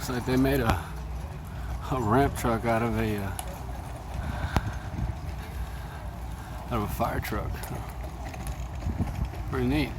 Looks like they made a ramp truck out of a fire truck. Pretty neat.